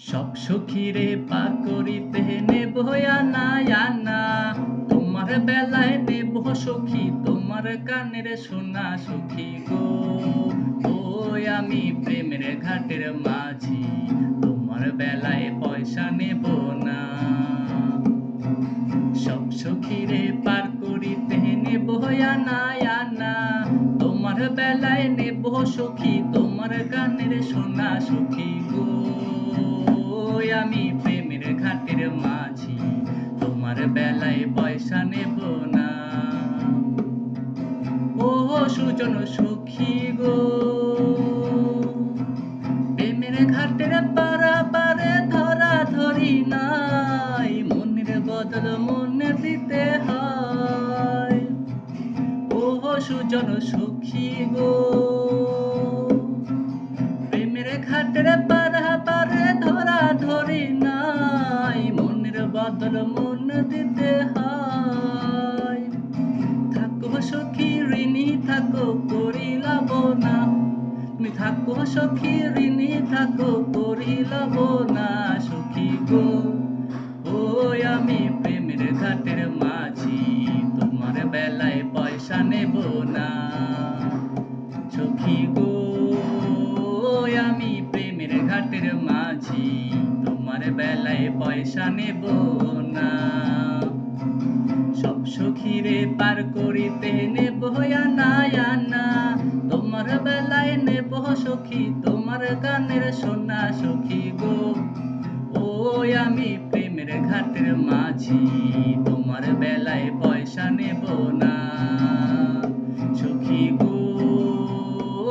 সব সখীরে পার করিতে নেব আনা আনা, তোমার বেলায় নেব সখী তোমার কানের সোনা সখী গো। ওই আমি প্রেমের ঘাটের মাঝি, তোমার বেলায় পয়সা নেব না। সব সখীরে পার করিতে নেব আনা আনা, তোমার বেলায় নেব সখী তোমার কানের সোনা সখী গো। ওই আমি প্রেমের ঘাটের মাঝি, তোমার বেলায় পয়সা নেব না। ও সুজন সখী গো, প্রেমের ঘাটের পারাপারে ধরা ধরি নাই, মনের বদল মনে দিতে হয়। ও সুজন সখী গো, প্রেমের ঘাটের পারাপারে ধরা ধরি নাই, মনের বদল মন দিতে হয়। থাকো সখী ঋণী থাকো করিলাব না, তুমি থাকো সখী ঋণী থাকো করিলাব না সখী গো। ওই আমি প্রেমের ঘাটের মাঝি, তোমার বেলায় পয়সা নেব না সখী গো। ওই আমি প্রেমের ঘাটের মাঝি, তোমার বেলায় পয়সা নেব না। সব সখীরে পার করিতে নেব আনা আনা, তোমার বেলায় নেব সখী তোমার কানের সোনা সখী গো। ওই আমি প্রেমের ঘাটের মাঝি, তোমার বেলায় পয়সা নেব না সখী গো।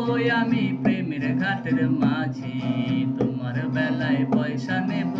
ওই আমি প্রেমের ঘাটের মাঝি, তোমার বেলায় পয়সা নেব